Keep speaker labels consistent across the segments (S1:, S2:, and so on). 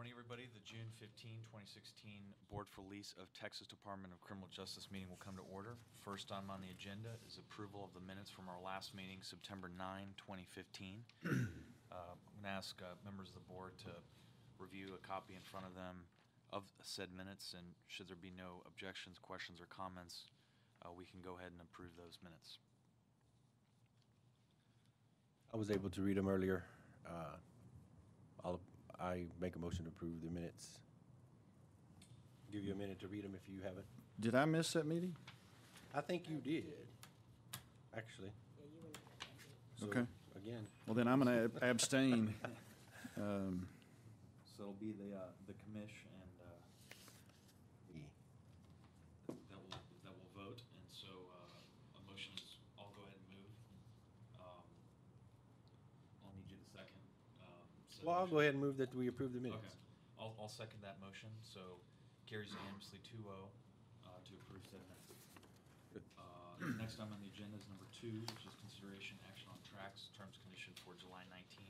S1: Morning, everybody. The June 15, 2016 Board for Lease of Texas Department of Criminal Justice meeting will come to order. First item on the agenda is approval of the minutes from our last meeting, September 9, 2015. I'm going to ask members of the board to review a copy in front of them of said minutes, and should there be no objections, questions, or comments, we can go ahead and approve those minutes.
S2: I was able to read them earlier. I make a motion to approve the minutes. Give you a minute to read them if you haven't.
S3: Did I miss that meeting?
S2: I think you did, actually.
S4: Yeah, you wouldn't have that meeting.
S2: So,
S3: Okay.
S2: Again.
S3: Well, then I'm going to abstain.
S1: So it'll be the commish and that will vote, and so a motion is, I'll go ahead and move. I'll need you to second.
S2: Well, I'll go ahead and move that we approve the minutes.
S1: Okay, I'll second that motion, so carries unanimously 2-0 to approve said minutes.
S2: Good.
S1: Next item on the agenda is number 2, which is consideration action on tracks, terms, conditions for July 19,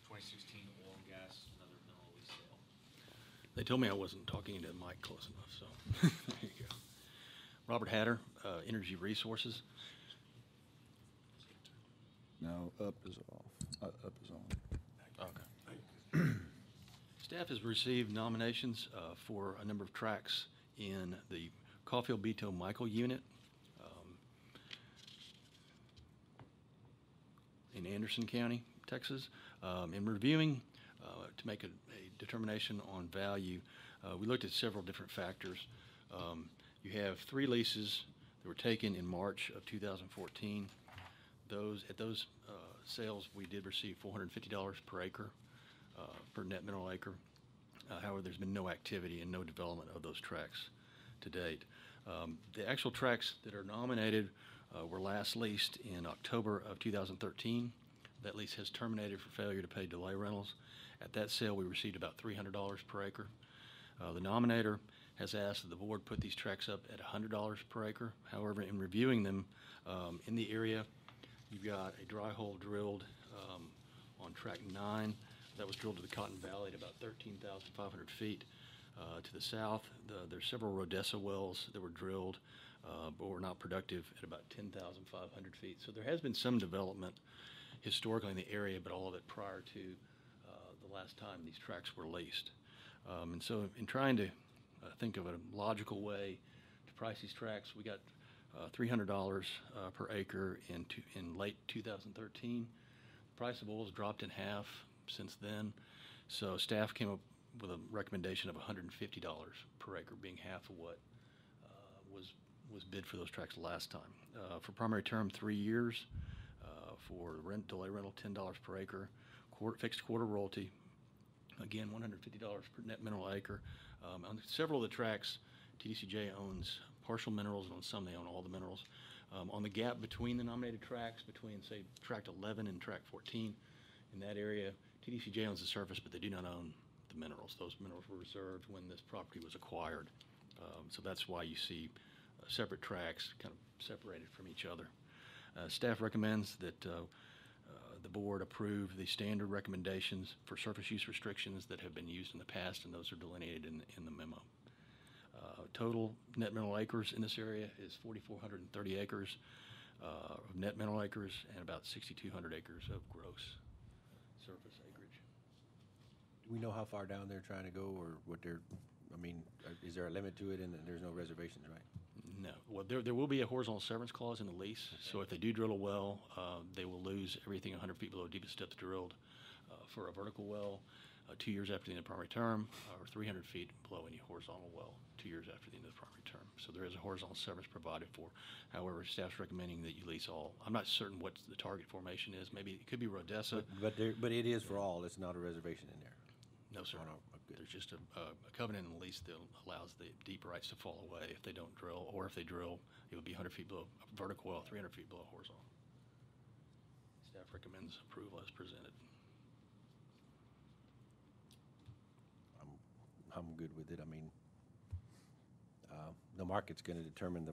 S1: 2016 oil and gas and other mineral lease sale.
S5: They told me I wasn't talking into the mic close enough, so there you go. Robert Hatter, Energy Resources.
S3: No, up is off. Up is on.
S5: Okay. Staff has received nominations for a number of tracks in the Caulfield Beto Michael unit in Anderson County, Texas. In reviewing to make a determination on value, we looked at several different factors. You have 3 leases that were taken in March of 2014. At those sales, we did receive $450 per acre, per net mineral acre. However, there's been no activity and no development of those tracts to date. The actual tracts that are nominated were last leased in October of 2013. That lease has terminated for failure to pay delay rentals. At that sale, we received about $300 per acre. The nominator has asked that the board put these tracts up at $100 per acre. However, in reviewing them in the area, you've got a dry hole drilled on track 9 that was drilled to the Cotton Valley at about 13,500 feet. To the south, there's several Rodessa wells that were drilled but were not productive at about 10,500 feet. So there has been some development historically in the area, but all of it prior to the last time these tracts were leased. And so in trying to think of a logical way to price these tracts, we got $300 per acre in late 2013. The price of oil has dropped in half since then, so staff came up with a recommendation of $150 per acre, being half of what was bid for those tracts last time. For primary term, 3 years. For delay rental, $10 per acre. Fixed quarter royalty, again $150 per net mineral acre. On several of the tracts, TDCJ owns partial minerals, and on some they own all the minerals. On the gap between the nominated tracts, between say tract 11 and tract 14, in that area, TDCJ owns the surface, but they do not own the minerals. Those minerals were reserved when this property was acquired. So that's why you see separate tracts kind of separated from each other. Staff recommends that the board approve the standard recommendations for surface use restrictions that have been used in the past, and those are delineated in the memo. Total net mineral acres in this area is 4,430 acres of net mineral acres and about 6,200 acres of gross surface acreage.
S2: Do we know how far down they're trying to go, or what they're, is there a limit to it, and there's no reservations, right?
S5: No. Well, there will be a horizontal severance clause in the lease, so if they do drill a well, they will lose everything 100 feet below deepest depth drilled for a vertical well 2 years after the end of the primary term, or 300 feet below any horizontal well 2 years after the end of the primary term. So there is a horizontal severance provided for. However, staff's recommending that you lease all. I'm not certain what the target formation is. Maybe it could be Rodessa.
S2: But it is for all. It's not a reservation in there.
S5: No, sir.
S2: Oh, no. Good.
S5: There's just a covenant in the lease that allows the deep rights to fall away if they don't drill, or if they drill, it would be 100 feet below vertical well, 300 feet below horizontal. Staff recommends approval as presented.
S2: I'm good with it. The market's going to determine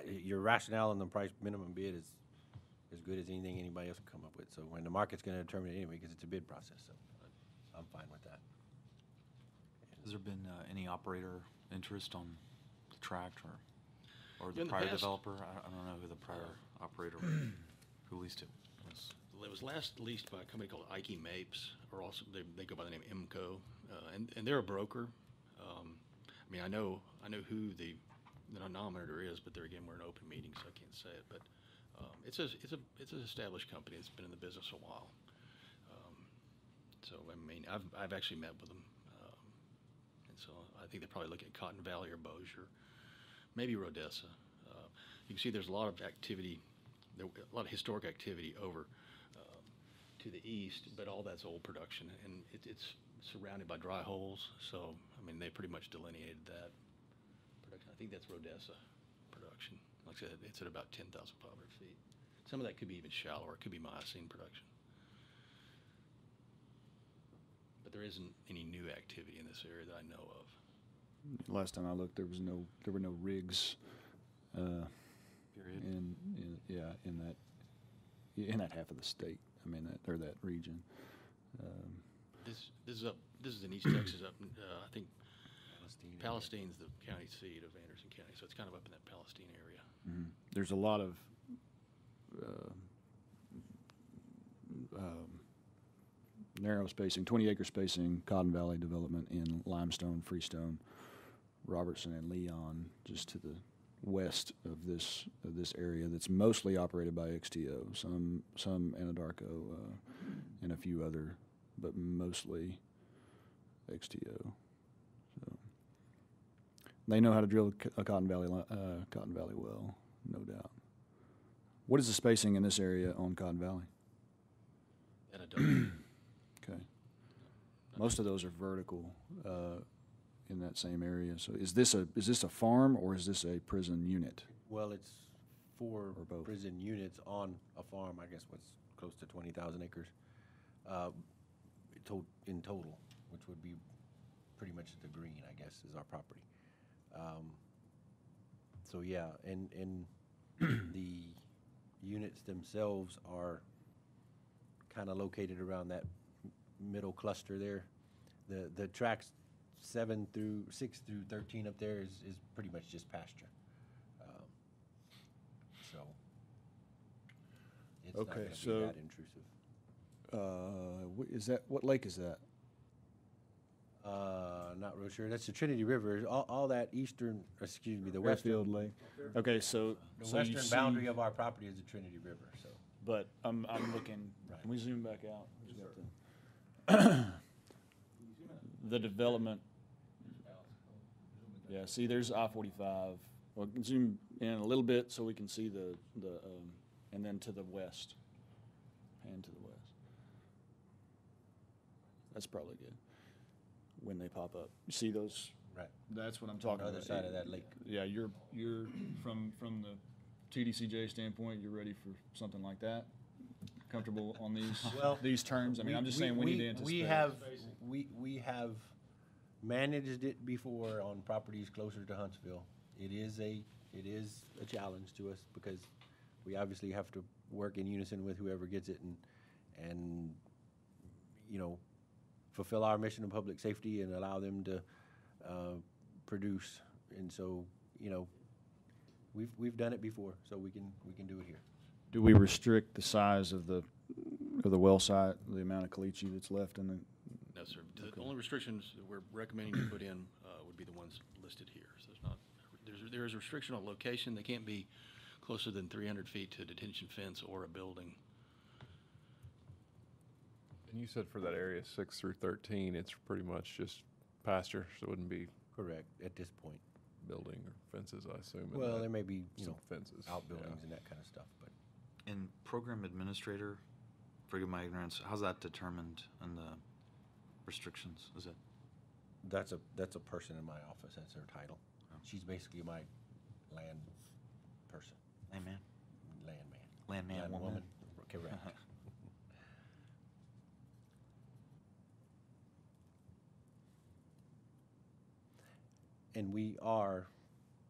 S2: your rationale on the price minimum bid is as good as anything anybody else can come up with. So when the market's going to determine it anyway, because it's a bid process. So I'm fine with that.
S1: Has there been any operator interest on the tract or
S5: In
S1: the
S5: the
S1: prior
S5: past-
S1: developer? I don't know who the prior operator who leased it was.
S5: It was last leased by a company called Ike Mapes, or also they go by the name IMCO, and they're a broker. I mean, I know who the nominator is, but there again, we're in an open meeting, so I can't say it. But it's an established company. It's been in the business a while. So I mean, I've actually met with them, and so I think they're probably looking at Cotton Valley or Bossier, maybe Rodessa. You can see there's a lot of activity, a lot of historic activity over to the east, but all that's old production, and it's surrounded by dry holes. So I mean, they pretty much delineated that production. I think that's Rodessa production. Like I said, it's at about 10,500 feet. Some of that could be even shallower. It could be Miocene production. But there isn't any new activity in this area that I know of.
S3: Last time I looked, there were no rigs.
S1: Period.
S3: In that half of the state. I mean, that region.
S5: This is in East Texas, up in, I think Palestine's the county seat of Anderson County, so it's kind of up in that Palestine area.
S3: Mhm. There's a lot of narrow spacing, 20-acre spacing, Cotton Valley development in Limestone, Freestone, Robertson, and Leon, just to the west of this area that's mostly operated by XTO. Some Anadarko and a few other, but mostly XTO. So they know how to drill a Cotton Valley well, no doubt. What is the spacing in this area on Cotton Valley?
S5: And I don't.
S3: Okay. Most of those are vertical in that same area. So is this a farm or is this a prison unit?
S2: Well, it's 4
S3: Or both.
S2: prison units on a farm, I guess what's close to 20,000 acres in total, which would be pretty much the green, I guess, is our property. So yeah, and the units themselves are kind of located around that middle cluster there. The tracks 6 through 13 up there is pretty much just pasture. So it's not
S3: Okay,
S2: going to
S3: so-
S2: be that intrusive.
S3: What lake is that?
S2: Not real sure. That's the Trinity River. All that the western,
S3: Fairfield Lake. Okay, so
S2: the
S3: so you
S2: western boundary
S3: see-
S2: of our property is the Trinity River. So
S3: But I'm looking.
S2: Right.
S3: Can we zoom back out? Who's got the development? Yeah. See, there's I-45. Well, zoom in a little bit so we can see the and then to the west, and to the west. That's probably good. When they pop up, you see those?
S2: right
S3: That's what I'm
S2: on
S3: talking
S2: the other
S3: about.
S2: side of that lake.
S3: Yeah, you're from the TDCJ standpoint, you're ready for something like that? Comfortable on these
S2: Well,
S3: these terms? I mean, I'm just saying we need to anticipate.
S2: We have managed it before on properties closer to Huntsville. It is a challenge to us because we obviously have to work in unison with whoever gets it and fulfill our mission of public safety and allow them to produce. And so we've done it before, so we can do it here.
S3: Do we restrict the size of the well site, the amount of caliche that's left in the?
S5: No, sir. The only restrictions that we're recommending to put in would be the ones listed here. So there is a restriction on location. They can't be closer than 300 feet to a detention fence or a building.
S6: And you said for that area 6 through 13, it's pretty much just pasture, so it wouldn't be
S2: Correct, at this point.
S6: building or fences, I assume. in
S2: Well,
S6: that.
S2: there may be,
S6: Some fences.
S2: outbuildings
S6: yeah.
S2: and that kind of stuff, but
S1: And program administrator, forgive my ignorance, how's that determined in the restrictions? Is it?
S2: that's a person in my office. That's her title.
S1: Oh.
S2: She's basically my land person,
S1: Landman?
S2: landman.
S1: Landman, woman?
S2: Correct. And we are,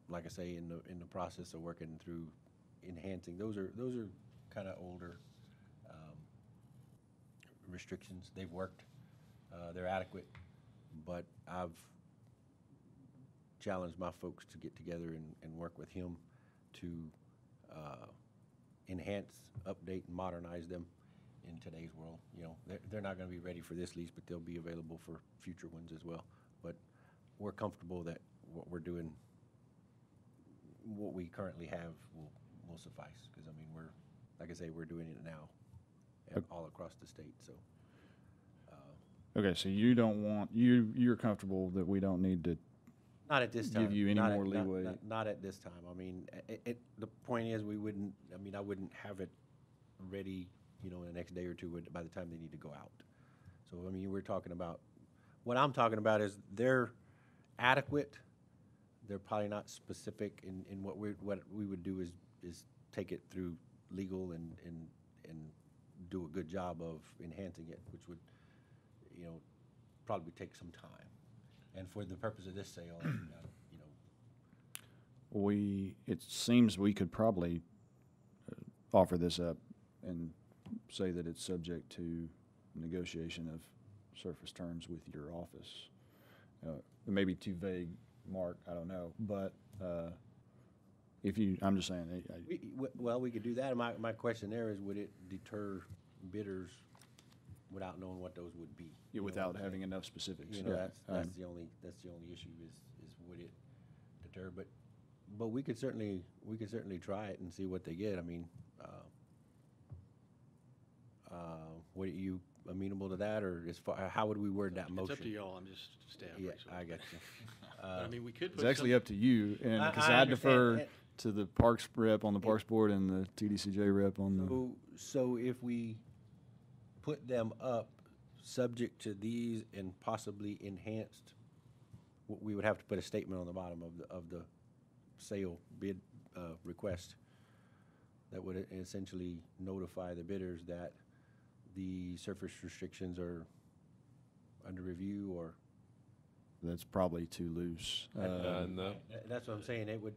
S2: like I say, in the process of working through enhancing. Those are kind of older restrictions. They've worked They're adequate, but I've challenged my folks to get together and work with him to enhance, update, and modernize them in today's world. You know, they're not going to be ready for this lease, but they'll be available for future ones as well. But we're comfortable that what we're doing, what we currently have will suffice. Because, I mean, like I say, we're doing it now all across the state, so.
S3: Okay, so you don't want, you're comfortable that we don't need to
S2: Not at this time.
S3: give you any
S2: Not
S3: more
S2: at- not-
S3: leeway?
S2: Not at this time. I mean, the point is, I wouldn't have it ready, you know, in the next day or two by the time they need to go out. So, I mean, we're talking about, what I'm talking about is they're adequate. They're probably not specific in what we would do is take it through legal and do a good job of enhancing it, which would, you know, probably take some time. And for the purpose of this sale, you know,
S3: It seems we could probably offer this up and say that it's subject to negotiation of surface terms with your office. It may be too vague, Mark, I don't know, but I'm just saying.
S2: well, we could do that. My question there is, would it deter bidders without knowing what those would be? You know
S3: Without
S2: what I'm
S3: having
S2: saying?
S3: enough specifics.
S2: You know,
S3: Yeah,
S2: that's the only issue is would it deter? But we could certainly try it and see what they get. I mean, what are you amenable to that, or how would we word that motion?
S5: It's up to y'all, I'm just staff.
S2: Yeah,
S5: basically.
S2: I got you.
S5: But, I mean, we could
S3: It's
S5: put
S3: actually
S5: some-
S3: up to you, and because
S2: I
S3: I
S2: understand.
S3: defer to the Parks rep on the Parks Board and the TDCJ rep on the.
S2: So if we put them up, subject to these and possibly enhanced, we would have to put a statement on the bottom of the sale bid request that would essentially notify the bidders that the surface restrictions are under review, or.
S3: That's probably too loose.
S6: And
S2: That's what I'm saying. It would.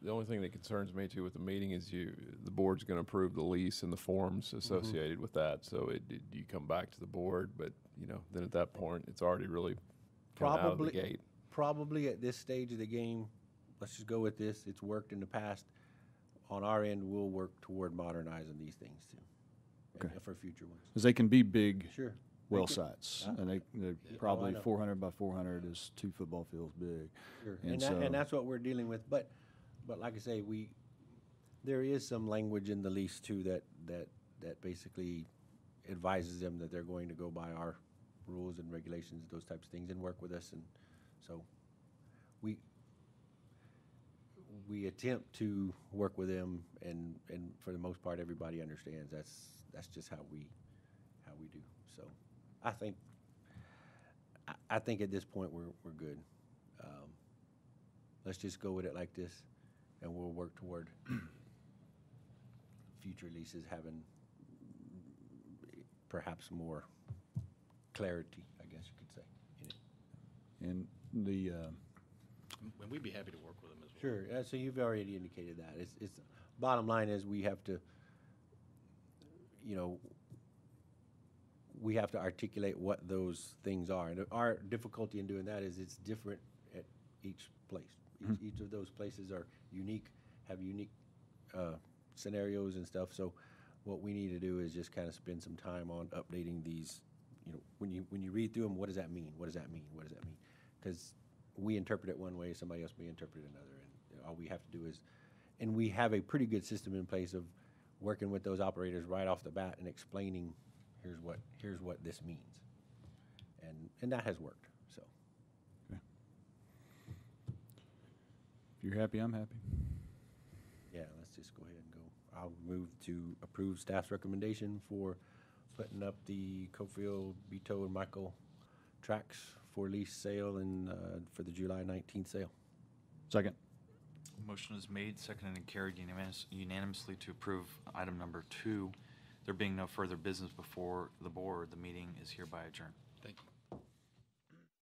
S6: the only thing that concerns me too with the meeting is the board's going to approve the lease and the forms associated with that. So you come back to the board, but you know, then at that point, it's already really kind of out of the gate.
S2: Probably at this stage of the game, let's just go with this. It's worked in the past. On our end, we'll work toward modernizing these things too.
S3: Okay.
S2: For future ones.
S3: Because they can be big
S2: Sure.
S3: well
S2: They can-
S3: sites, and they're
S2: I
S3: probably
S2: know.
S3: 400 by 400 is 2 football fields big.
S2: Sure.
S3: And
S2: And that's what we're dealing with. But like I say, there is some language in the lease too that basically advises them that they're going to go by our rules and regulations, those types of things, and work with us. And so we attempt to work with them, and for the most part, everybody understands. That's just how we do. So I think at this point we're good. Let's just go with it like this, and we'll work toward future leases having perhaps more clarity, I guess you could say, in it.
S3: And the
S5: And we'd be happy to work with them as well.
S2: Sure. So you've already indicated that. It's bottom line is we have to, you know, we have to articulate what those things are. And our difficulty in doing that is it's different at each place. Each of those places are unique, have unique scenarios and stuff. So what we need to do is just kind of spend some time on updating these. You know, when you read through them, what does that mean? What does that mean? What does that mean? Because we interpret it one way, somebody else may interpret it another, and all we have to do is, and we have a pretty good system in place of working with those operators right off the bat and explaining, here's what this means, and that has worked. So
S3: if you're happy, I'm happy.
S2: yeah, let's just go ahead and go. I'll move to approve staff's recommendation for putting up the Cofield, Beto, and Michael tracks for lease sale and for the July 19th sale.
S3: Second.
S1: Motion is made, seconded, and carried unanimously to approve item number 2. There being no further business before the board, the meeting is hereby adjourned.
S5: Thank you.